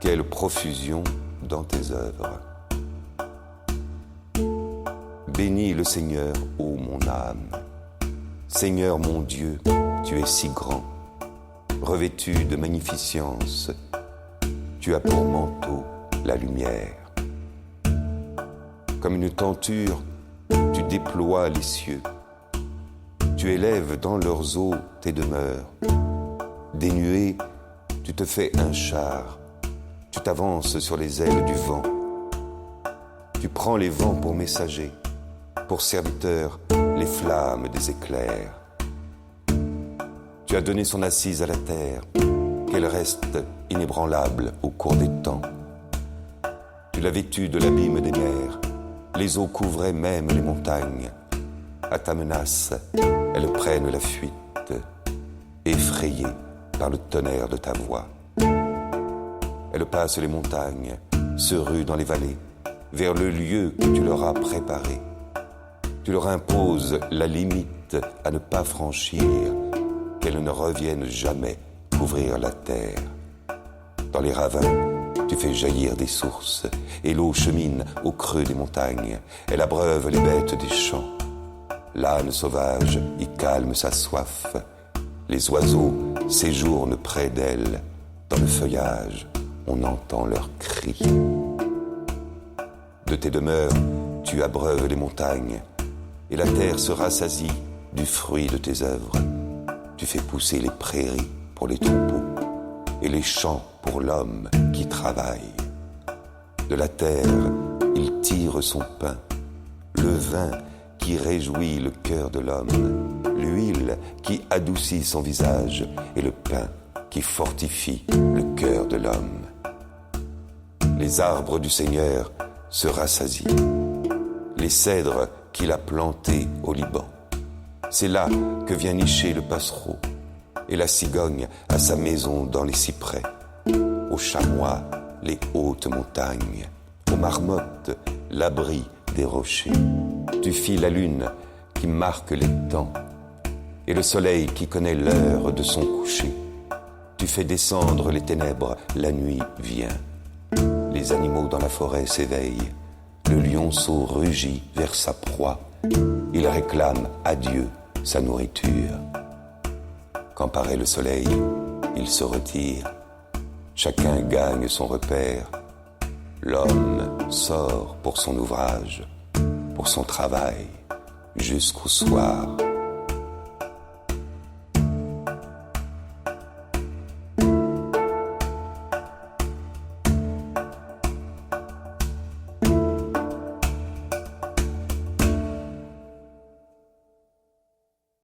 Quelle profusion dans tes œuvres. Bénis le Seigneur, ô mon âme. Seigneur mon Dieu, tu es si grand. Revêtu de magnificence, tu as pour manteau la lumière. Comme une tenture, tu déploies les cieux. Tu élèves dans leurs eaux tes demeures. Des nuées, tu te fais un char. Tu t'avances sur les ailes du vent. Tu prends les vents pour messagers, pour serviteurs, les flammes des éclairs. Tu as donné son assise à la terre, qu'elle reste inébranlable au cours des temps. Tu l'as vêtue de l'abîme des mers, les eaux couvraient même les montagnes. À ta menace, elles prennent la fuite, effrayées par le tonnerre de ta voix. Elles passent les montagnes, se ruent dans les vallées, vers le lieu que tu leur as préparé. Tu leur imposes la limite à ne pas franchir, qu'elles ne reviennent jamais couvrir la terre. Dans les ravins, tu fais jaillir des sources, et l'eau chemine au creux des montagnes. Elle abreuve les bêtes des champs. L'âne sauvage y calme sa soif. Les oiseaux séjournent près d'elle. Dans le feuillage, on entend leurs cris. De tes demeures, tu abreuves les montagnes, et la terre se rassasie du fruit de tes œuvres. Tu fais pousser les prairies pour les troupeaux, et les champs pour l'homme qui travaille. De la terre, il tire son pain, le vin qui réjouit le cœur de l'homme, l'huile qui adoucit son visage, et le pain qui fortifie le cœur de l'homme. Les arbres du Seigneur se rassasient, les cèdres qu'il a plantés au Liban. C'est là que vient nicher le passereau, et la cigogne a sa maison dans les cyprès. Aux chamois, les hautes montagnes, aux marmottes, l'abri des rochers. Tu fis la lune qui marque les temps, et le soleil qui connaît l'heure de son coucher. Tu fais descendre les ténèbres, la nuit vient. Les animaux dans la forêt s'éveillent. Le lionceau rugit vers sa proie. Il réclame à Dieu sa nourriture. Quand paraît le soleil, il se retire. Chacun gagne son repère. L'homme sort pour son ouvrage, pour son travail, jusqu'au soir.